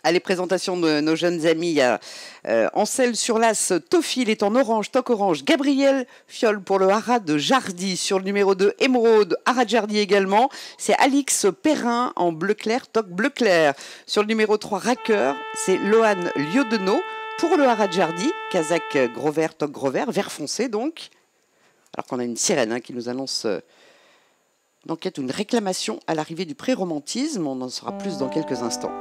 Allez, présentation de nos jeunes amis. Il y a Ansel sur l'As, Tofi, il est en orange, toc orange. Gabriel Fiol pour le Haras de Jardy. Sur le numéro 2, Émeraude, Haras de Jardy également. C'est Alix Perrin en bleu clair, toc bleu clair. Sur le numéro 3, Racker, c'est Lohan Liodeno pour le Haras de Jardy. Kazakh gros vert, toc gros vert, vert foncé donc. Alors qu'on a une sirène qui nous annonce une enquête ou une réclamation à l'arrivée du prix Romantisme. On en saura plus dans quelques instants.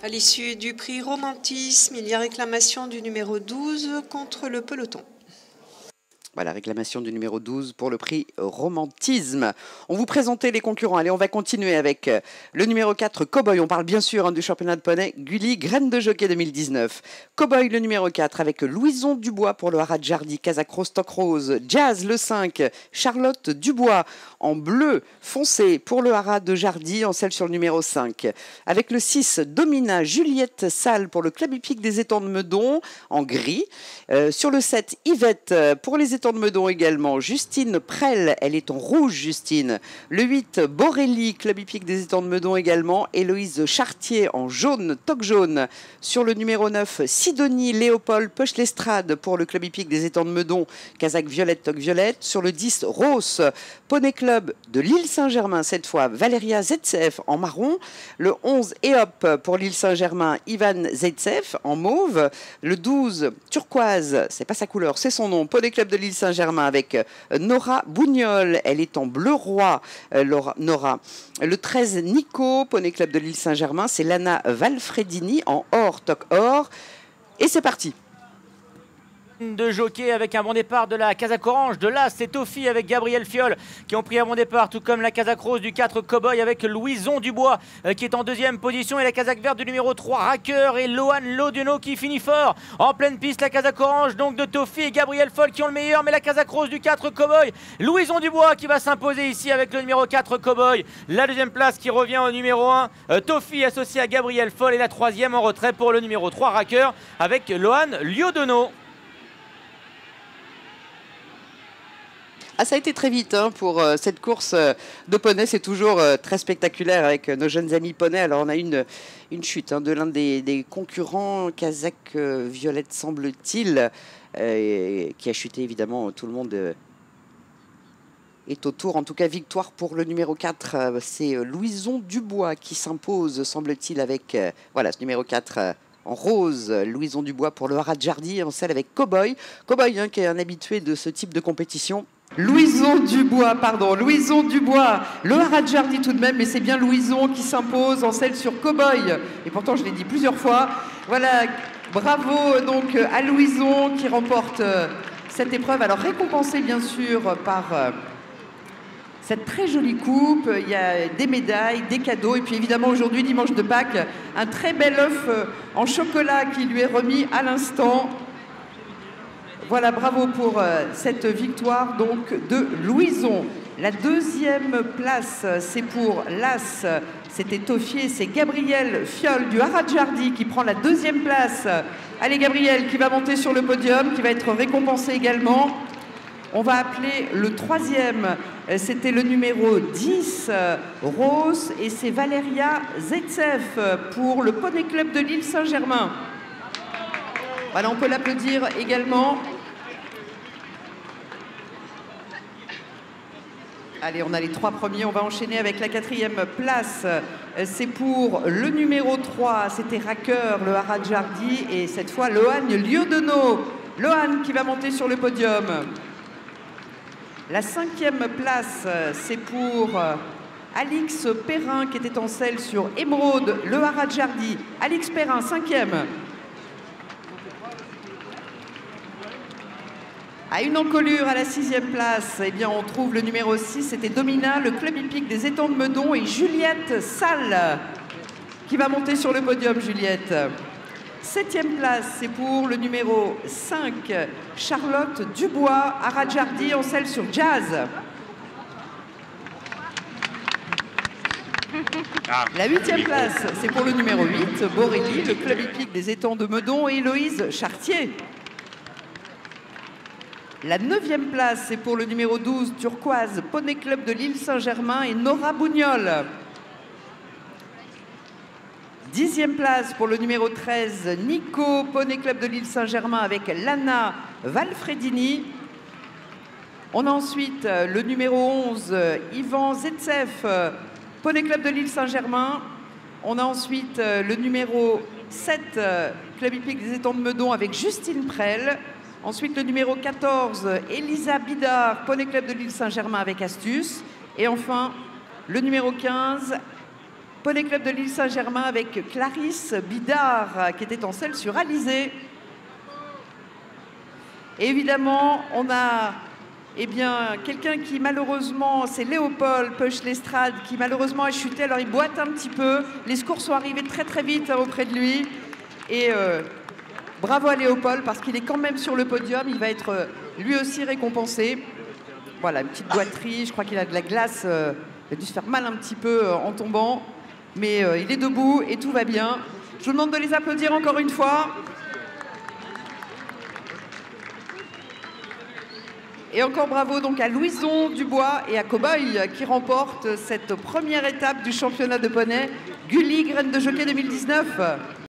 À l'issue du prix Romantisme, il y a réclamation du numéro 12 contre le peloton. Voilà, réclamation du numéro 12 pour le prix Romantisme. On vous présentait les concurrents. Allez, on va continuer avec le numéro 4, Cowboy. On parle bien sûr du championnat de poney Gulli, Graine de Jockey 2019. Cowboy, le numéro 4, avec Louison Dubois pour le Haras de Jardy, Kazakh Rose, Stock Rose. Jazz, le 5, Charlotte Dubois en bleu foncé pour le Haras de Jardy, en selle sur le numéro 5. Avec le 6, Domina, Juliette Salle pour le Club hippique des étangs de Meudon en gris. Sur le 7, Yvette pour les étangs de Meudon également. Justine Prel, elle est en rouge, Justine. Le 8, Borelli, Club hippique des étangs de Meudon également. Héloïse Chartier en jaune, toc jaune. Sur le numéro 9, Sidonie Léopold Peuch-Lestrade pour le Club hippique des étangs de Meudon. Kazakh violette, toc violette. Sur le 10, Rose, Poney Club de l'île Saint-Germain, cette fois Valéria Zetsev en marron. Le 11, Eop pour l'île Saint-Germain, Ivan Zetsev en mauve. Le 12, Turquoise, c'est pas sa couleur, c'est son nom, Poney Club de l'île Saint-Germain avec Nora Bougnol, elle est en bleu roi, Nora. Le 13, Nico, Poney Club de l'île Saint-Germain, c'est Lana Valfredini en or, toc or. Et c'est parti. De jockey avec un bon départ de la Kazakh Orange, de l'As, c'est Tofi avec Gabriel Fiol qui ont pris un bon départ, tout comme la Kazakh Rose du 4 Cowboy avec Louison Dubois qui est en deuxième position, et la Kazakh Verte du numéro 3 Racker et Lohan Liodeno qui finit fort en pleine piste. La Kazakh Orange donc de Tofi et Gabriel Fiol qui ont le meilleur, mais la Kazakh Rose du 4 Cowboy, Louison Dubois qui va s'imposer ici avec le numéro 4 Cowboy. La deuxième place qui revient au numéro 1 Tofi associé à Gabriel Fiol, et la troisième en retrait pour le numéro 3 Racker avec Lohan Liodeno. Ah, ça a été très vite pour cette course de poney. C'est toujours très spectaculaire avec nos jeunes amis poney. Alors, on a une chute de l'un des concurrents, Kazakh Violette, semble-t-il, qui a chuté, évidemment. Tout le monde est autour. En tout cas, victoire pour le numéro 4. C'est Louison Dubois qui s'impose, semble-t-il, avec voilà, ce numéro 4 en rose, Louison Dubois pour le Haras de Jardy, en selle avec Cowboy. Cowboy, qui est un habitué de ce type de compétition. Louison Dubois, le Haras de Jardy tout de même, mais c'est bien Louison qui s'impose en selle sur Cowboy. Et pourtant, je l'ai dit plusieurs fois. Voilà, bravo donc à Louison qui remporte cette épreuve. Alors récompensé bien sûr par cette très jolie coupe. Il y a des médailles, des cadeaux, et puis évidemment aujourd'hui, dimanche de Pâques, un très bel œuf en chocolat qui lui est remis à l'instant. Voilà, bravo pour cette victoire donc de Louison. La deuxième place, c'est pour l'As, c'était Tofi, c'est Gabriel Fiol du Haras de Jardy qui prend la deuxième place. Allez Gabriel qui va monter sur le podium, qui va être récompensé également. On va appeler le troisième, c'était le numéro 10, Rose, et c'est Valéria Zetsev pour le Poney Club de l'île Saint-Germain. Voilà, on peut l'applaudir également. Allez, on a les trois premiers. On va enchaîner avec la quatrième place. C'est pour le numéro 3. C'était Racker, le Haras de Jardy. Et cette fois, Lohan Liodeno. Lohan qui va monter sur le podium. La cinquième place, c'est pour Alix Perrin qui était en selle sur Émeraude, le Haras de Jardy. Alix Perrin, cinquième. À une encolure à la sixième place, eh bien, on trouve le numéro 6, c'était Domina, le club hippique des étangs de Meudon, et Juliette Salle qui va monter sur le podium, Juliette. Septième place, c'est pour le numéro 5, Charlotte Dubois, Haras de Jardy en selle sur Jazz. La huitième place, c'est pour le numéro 8, Borelli, le club hippique des étangs de Meudon, et Héloïse Chartier. La 9e place, c'est pour le numéro 12, Turquoise, Poney Club de l'île Saint-Germain, et Nora Bougnol. 10e place pour le numéro 13, Nico, Poney Club de l'île Saint-Germain avec Lana Valfredini. On a ensuite le numéro 11, Ivan Zetsev, Poney Club de l'île Saint-Germain. On a ensuite le numéro 7, Club hippique des étangs de Meudon avec Justine Prel. Ensuite le numéro 14, Elisa Bidard, Poney Club de l'île Saint-Germain avec Astuce. Et enfin le numéro 15, Poney Club de l'île Saint-Germain avec Clarisse Bidard qui était en selle sur Alizé. Et évidemment, on a quelqu'un qui malheureusement, c'est Léopold Peuch-Lestrade qui malheureusement a chuté. Alors il boite un petit peu. Les secours sont arrivés très très vite auprès de lui. Et bravo à Léopold parce qu'il est quand même sur le podium. Il va être lui aussi récompensé. Voilà, une petite boiterie. Je crois qu'il a de la glace. Il a dû se faire mal un petit peu en tombant. Mais il est debout et tout va bien. Je vous demande de les applaudir encore une fois. Et encore bravo donc à Louison Dubois et à Cowboy qui remportent cette première étape du championnat de poney Gulli Graines de Jockey 2019.